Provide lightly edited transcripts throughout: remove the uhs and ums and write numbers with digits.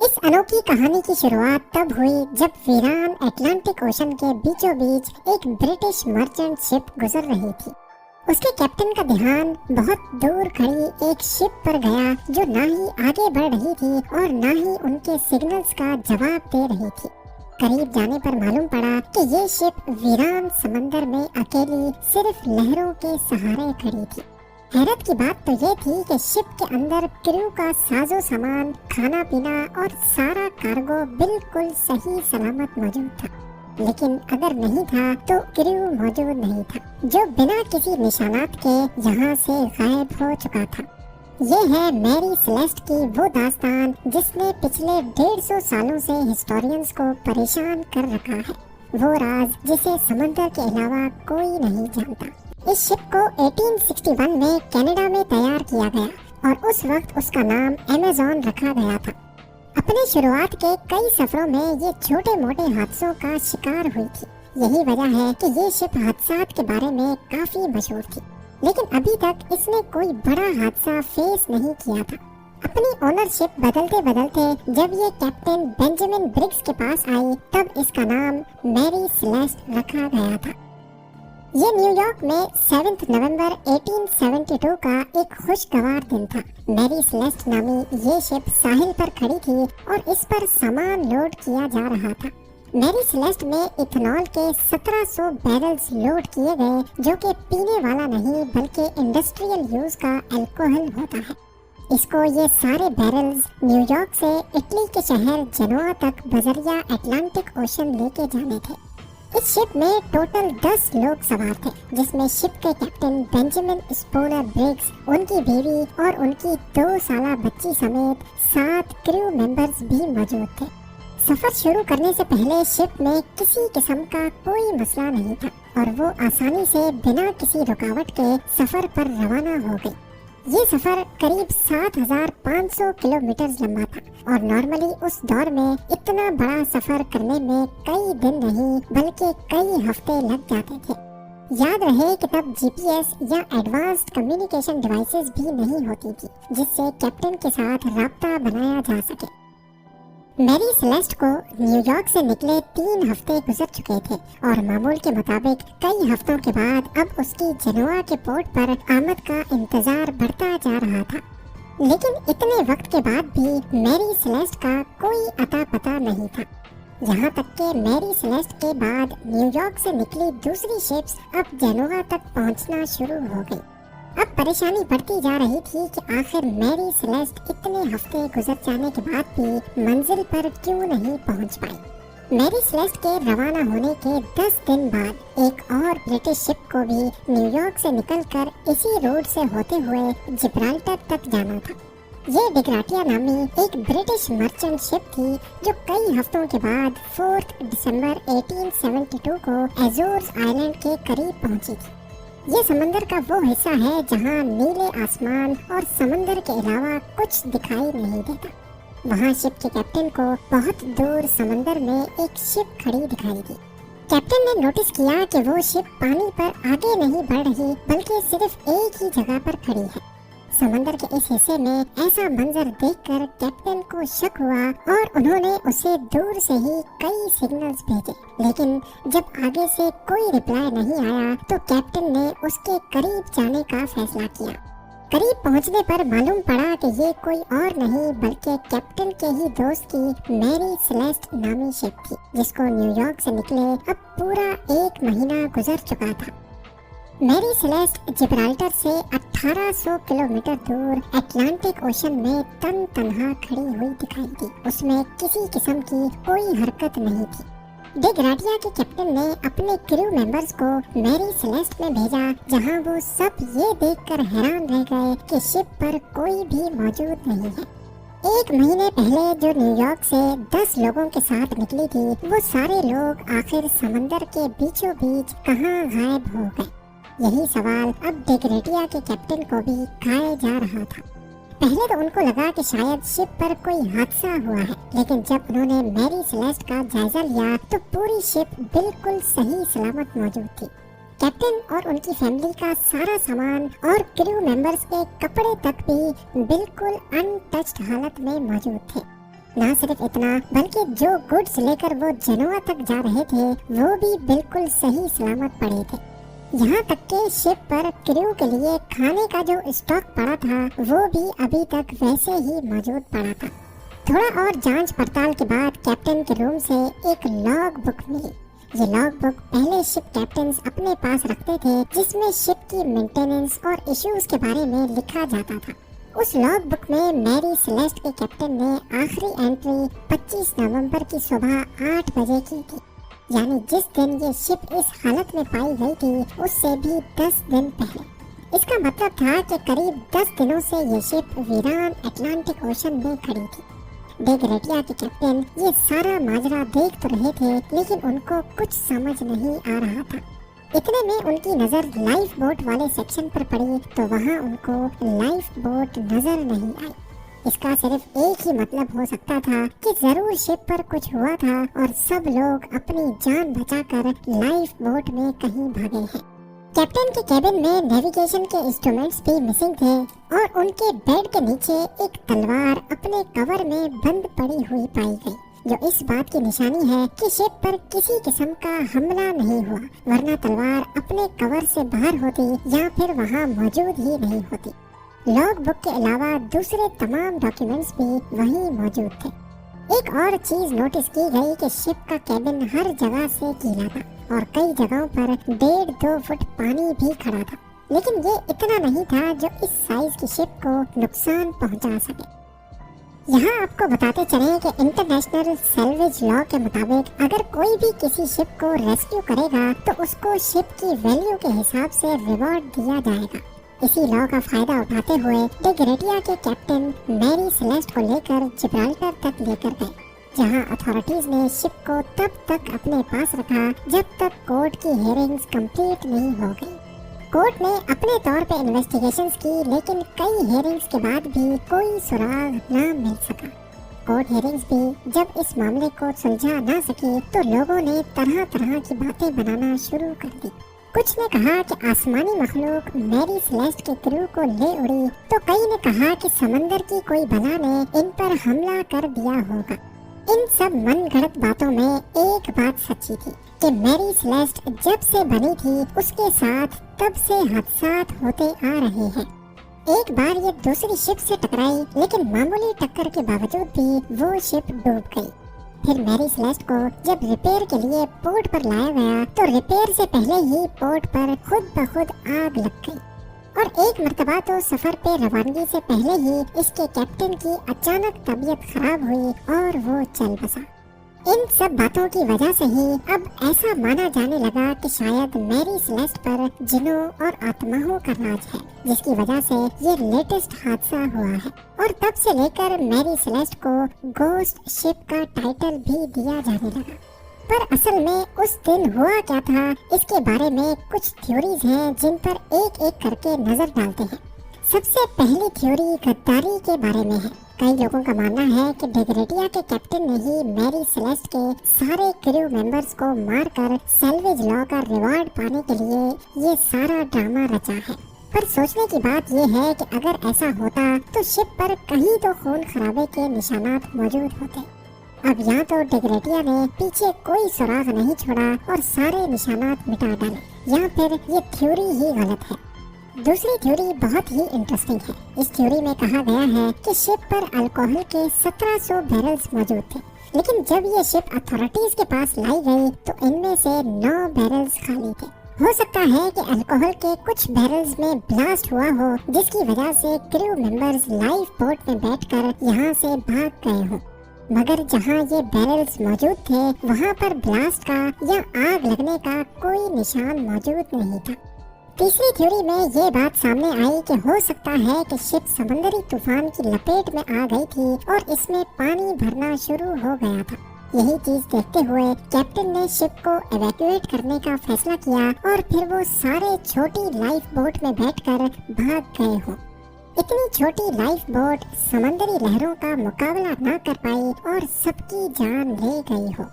इस अनोखी कहानी की शुरुआत तब हुई जब वीरान अटलांटिक ओशन के बीचों बीच एक ब्रिटिश मर्चेंट शिप गुजर रही थी। उसके कैप्टन का ध्यान बहुत दूर खड़ी एक शिप पर गया जो ना ही आगे बढ़ रही थी और ना ही उनके सिग्नल्स का जवाब दे रही थी। करीब जाने पर मालूम पड़ा कि ये शिप वीरान समंदर में अकेली सिर्फ लहरों के सहारे खड़ी थी। हैरत की बात तो ये थी कि शिप के अंदर क्रू का साजो सामान, खाना पीना और सारा कार्गो बिल्कुल सही सलामत मौजूद था। लेकिन अगर नहीं था तो क्रू मौजूद नहीं था, जो बिना किसी निशानात के यहाँ से गायब हो चुका था। ये है मैरी सेलेस्ट की वो दास्तान जिसने पिछले 150 सालों से हिस्टोरियंस को परेशान कर रखा है। वो राज जिसे समंदर के अलावा कोई नहीं जानता। इस शिप को 1861 में कनाडा में तैयार किया गया और उस वक्त उसका नाम अमेज़न रखा गया था। अपने शुरुआत के कई सफरों में ये छोटे मोटे हादसों का शिकार हुई थी। यही वजह है कि ये शिप हादसात के बारे में काफी मशहूर थी, लेकिन अभी तक इसने कोई बड़ा हादसा फेस नहीं किया था। अपनी ओनरशिप बदलते बदलते जब ये कैप्टन बेंजामिन ब्रिग्स के पास आई तब इसका नाम मैरी सेलेस्ट रखा गया था। ये न्यूयॉर्क में 7 नवंबर 1872 का एक खुशगवार दिन था। मैरी सेलेस्ट नामी ये शिप साहिल पर खड़ी थी और इस पर सामान लोड किया जा रहा था। मैरी सेलेस्ट में इथेनॉल के 1700 बैरल्स लोड किए गए जो कि पीने वाला नहीं बल्कि इंडस्ट्रियल यूज का अल्कोहल होता है। इसको ये सारे बैरल्स न्यूयॉर्क से इटली के शहर जेनोआ तक बजरिया अटलांटिक ओशन लेके जाने थे। इस शिप में टोटल 10 लोग सवार थे, जिसमें शिप के कैप्टन बेंजामिन स्पोलर ब्रिग्स, उनकी बीवी और उनकी 2 साला बच्ची समेत 7 क्रू मेंबर्स भी मौजूद थे। सफर शुरू करने से पहले शिप में किसी किस्म का कोई मसला नहीं था और वो आसानी से बिना किसी रुकावट के सफर पर रवाना हो गई। ये सफर करीब 7500 किलोमीटर लंबा था और नॉर्मली उस दौर में इतना बड़ा सफर करने में कई दिन नहीं बल्कि कई हफ्ते लग जाते थे। याद रहे कि तब जीपीएस या एडवांस्ड कम्युनिकेशन डिवाइसेस भी नहीं होती थी जिससे कैप्टन के साथ राब्ता बनाया जा सके। मैरी सेलेस्ट को न्यूयॉर्क से निकले 3 हफ्ते गुजर चुके थे और मामूल के मुताबिक कई हफ्तों के बाद अब उसकी जेनोआ के पोर्ट पर आमद का इंतजार बढ़ता जा रहा था। लेकिन इतने वक्त के बाद भी मैरी सेलेस्ट का कोई अता पता नहीं था। यहाँ तक कि मैरी सेलेस्ट के बाद न्यूयॉर्क से निकली दूसरी शिप्स अब जेनोआ तक पहुँचना शुरू हो गई। अब परेशानी बढ़ती जा रही थी कि आखिर मैरी सेलेस्ट इतने हफ्ते गुजर जाने के बाद भी मंजिल पर क्यों नहीं पहुंच पाई। मैरी सेलेस्ट के रवाना होने के 10 दिन बाद एक और ब्रिटिश शिप को भी न्यूयॉर्क से निकलकर इसी रोड से होते हुए जिब्राल्टर तक जाना था। ये डिग्राटिया नामी एक ब्रिटिश मर्चेंट शिप थी जो कई हफ्तों के बाद 4 दिसंबर 1872 को एजोर्स आइलैंड के करीब पहुंची थी। ये समंदर का वो हिस्सा है जहाँ नीले आसमान और समंदर के अलावा कुछ दिखाई नहीं देता। वहाँ शिप के कैप्टन को बहुत दूर समंदर में एक शिप खड़ी दिखाई दी। कैप्टन ने नोटिस किया कि वो शिप पानी पर आगे नहीं बढ़ रही बल्कि सिर्फ एक ही जगह पर खड़ी है। समंदर के इस हिस्से में ऐसा मंजर देखकर कैप्टन को शक हुआ और उन्होंने उसे दूर से ही कई सिग्नल्स भेजे, लेकिन जब आगे से कोई रिप्लाई नहीं आया तो कैप्टन ने उसके करीब जाने का फैसला किया। करीब पहुंचने पर मालूम पड़ा कि ये कोई और नहीं बल्कि कैप्टन के ही दोस्त की मैरी सेलेस्ट नामी शिप थी, जिसको न्यूयॉर्क से निकले अब पूरा 1 महीना गुजर चुका था। मैरी सेलेस्ट जिब्राल्टर से 1800 किलोमीटर दूर अटलांटिक ओशन में तन्हा खड़ी हुई दिखाई दी। उसमें किसी किस्म की कोई हरकत नहीं थी। डिग्राटिया के कैप्टन ने अपने क्रू मेंबर्स को मैरी सेलेस्ट में भेजा, जहां वो सब ये देखकर हैरान रह गए कि शिप पर कोई भी मौजूद नहीं है। 1 महीने पहले जो न्यूयॉर्क से 10 लोगों के साथ निकली थी, वो सारे लोग आखिर समंदर के बीचों बीच कहाँ गायब हो गए। यही सवाल अब डिग्राटिया के कैप्टन को भी खाया जा रहा था। पहले तो उनको लगा कि शायद शिप पर कोई हादसा हुआ है, लेकिन जब उन्होंने मैरी सेलेस्ट का जायजा लिया तो पूरी शिप बिल्कुल सही सलामत मौजूद थी। कैप्टन और उनकी फैमिली का सारा सामान और क्रू मेंबर्स के कपड़े तक भी बिल्कुल अनटच्ड हालत में मौजूद थे। ना सिर्फ इतना बल्कि जो गुड्स लेकर वो जेनोआ तक जा रहे थे वो भी बिल्कुल सही सलामत पड़े थे। यहाँ तक के शिप पर क्रू के लिए खाने का जो स्टॉक पड़ा था वो भी अभी तक वैसे ही मौजूद पड़ा था। थोड़ा और जांच पड़ताल के बाद कैप्टन के रूम से एक लॉग बुक मिली। ये लॉग बुक पहले शिप कैप्टन्स अपने पास रखते थे, जिसमें शिप की मेंटेनेंस और इश्यूज के बारे में लिखा जाता था। उस लॉग बुक में मैरी सेलेस्ट के कैप्टन ने आखिरी एंट्री 25 नवंबर की सुबह 8 बजे की थी, यानी जिस दिन ये शिप इस हालत में पाई गई थी उससे भी 10 दिन पहले। इसका मतलब था कि करीब 10 दिनों से ये शिप वीरान अटलांटिक ओशन में खड़ी थी। डे ग्रेटिया के कैप्टन ये सारा माजरा देख तो रहे थे, लेकिन उनको कुछ समझ नहीं आ रहा था। इतने में उनकी नजर लाइफ बोट वाले सेक्शन पर पड़ी तो वहाँ उनको लाइफ बोट नजर नहीं आई। इसका सिर्फ एक ही मतलब हो सकता था कि जरूर शिप पर कुछ हुआ था और सब लोग अपनी जान बचाकर लाइफ बोट में कहीं भागे हैं। कैप्टन के केबिन में नेविगेशन के इंस्ट्रूमेंट्स भी मिसिंग थे और उनके बेड के नीचे एक तलवार अपने कवर में बंद पड़ी हुई पाई गई, जो इस बात की निशानी है कि शिप पर किसी किस्म का हमला नहीं हुआ, वरना तलवार अपने कवर से बाहर होती या फिर वहाँ मौजूद ही नहीं होती। लॉग बुक के अलावा दूसरे तमाम डॉक्यूमेंट्स भी वहीं मौजूद थे। एक और चीज नोटिस की गई कि शिप का केबिन हर जगह से गीला था और कई जगहों पर 1.5-2 फुट पानी भी खड़ा था, लेकिन ये इतना नहीं था जो इस साइज की शिप को नुकसान पहुंचा सके। यहाँ आपको बताते चले कि इंटरनेशनल सैल्वेज लॉ के मुताबिक अगर कोई भी किसी शिप को रेस्क्यू करेगा तो उसको शिप की वैल्यू के हिसाब से रिवॉर्ड दिया जाएगा। इसी लॉ का फायदा उठाते हुए डे ग्रेटिया के कैप्टन मैरी सेलेस्ट को लेकर जिब्राल्टर तक लेकर गए, जहां अथॉरिटीज ने शिप को तब तक अपने पास रखा जब तक कोर्ट की हियरिंग्स कंप्लीट नहीं हो गई। कोर्ट ने अपने तौर पे इन्वेस्टिगेशंस की, लेकिन कई हियरिंग्स के बाद भी कोई सुराग न मिल सका। कोर्ट हियरिंग्स भी जब इस मामले को सुलझा ना सकी तो लोगों ने तरह तरह की बातें बनाना शुरू कर दी। कुछ ने कहा कि आसमानी मखलूक मैरी सेलेस्ट के क्रू को ले उड़ी, तो कई ने कहा कि समंदर की कोई बला ने इन पर हमला कर दिया होगा। इन सब मनगढ़ंत बातों में एक बात सच्ची थी कि मैरी सेलेस्ट जब से बनी थी उसके साथ तब से हादसात होते आ रहे हैं। एक बार ये दूसरी शिप से टकराई, लेकिन मामूली टक्कर के बावजूद भी वो शिप डूब गई। फिर मैरी सेलेस्ट को जब रिपेयर के लिए पोर्ट पर लाया गया तो रिपेयर से पहले ही पोर्ट पर खुद ब खुद आग लग गई और एक मर्तबा तो सफर पे रवानगी से पहले ही इसके कैप्टन की अचानक तबीयत खराब हुई और वो चल बसा। इन सब बातों की वजह से ही अब ऐसा माना जाने लगा कि शायद मैरी सेलेस्ट पर जिनों और आत्माओं का राज है, जिसकी वजह से ये लेटेस्ट हादसा हुआ है। और तब से लेकर मैरी सेलेस्ट को गोस्ट शिप का टाइटल भी दिया जाने लगा। पर असल में उस दिन हुआ क्या था, इसके बारे में कुछ थ्योरीज हैं जिन पर एक एक करके नजर डालते हैं। सबसे पहली थ्योरी गद्दारी के बारे में है। कई लोगों का मानना है कि डे ग्रेटिया के कैप्टन ने ही मैरी सेलेस्ट के सारे क्रू मेंबर्स को मारकर सैल्वेज लॉ का रिवॉर्ड पाने के लिए ये सारा ड्रामा रचा है। पर सोचने की बात ये है कि अगर ऐसा होता तो शिप पर कहीं तो खून खराबे के निशानात मौजूद होते। अब यहाँ तो डे ग्रेटिया ने पीछे कोई सुराग नहीं छोड़ा और सारे निशानात मिटा डाले, या फिर ये थ्योरी ही गलत है। दूसरी थ्योरी बहुत ही इंटरेस्टिंग है। इस थ्योरी में कहा गया है कि शिप पर अल्कोहल के 1700 बैरल्स मौजूद थे, लेकिन जब ये शिप अथॉरिटीज के पास लाई गई तो इनमें से 9 बैरल्स खाली थे। हो सकता है कि अल्कोहल के कुछ बैरल्स में ब्लास्ट हुआ हो, जिसकी वजह से क्रू मेंबर्स लाइफ बोट में बैठकर यहाँ से भाग गए हों। मगर जहाँ ये बैरल्स मौजूद थे वहाँ पर ब्लास्ट का या आग लगने का कोई निशान मौजूद नहीं था। तीसरी थ्योरी में ये बात सामने आई कि हो सकता है कि शिप समंदरी तूफान की लपेट में आ गई थी और इसमें पानी भरना शुरू हो गया था। यही चीज देखते हुए कैप्टन ने शिप को एवैक्यूएट करने का फैसला किया और फिर वो सारे छोटी लाइफ बोट में बैठकर भाग गए हों। इतनी छोटी लाइफ बोट समंदरी लहरों का मुकाबला न कर पाई और सबकी जान ले गई हो।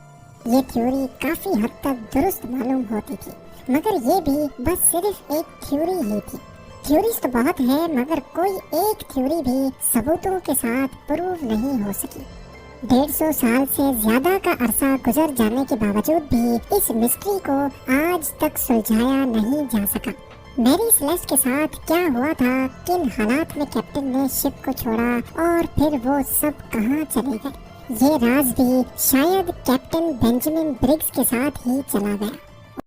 ये थ्योरी काफी हद तक दुरुस्त मालूम होती थी, मगर ये भी बस सिर्फ एक थ्योरी ही थी। थ्योरीज तो बहुत है, मगर कोई एक थ्योरी भी सबूतों के साथ प्रूव नहीं हो सकी। 150 साल से ज्यादा का अरसा गुजर जाने के बावजूद भी इस मिस्ट्री को आज तक सुलझाया नहीं जा सका। मैरी सेलेस्ट के साथ क्या हुआ था, किन हालात में कैप्टन ने शिप को छोड़ा और फिर वो सब कहाँ चले गए, ये राज भी शायद कैप्टन बेंजामिन ब्रिग्स के साथ ही चला गया।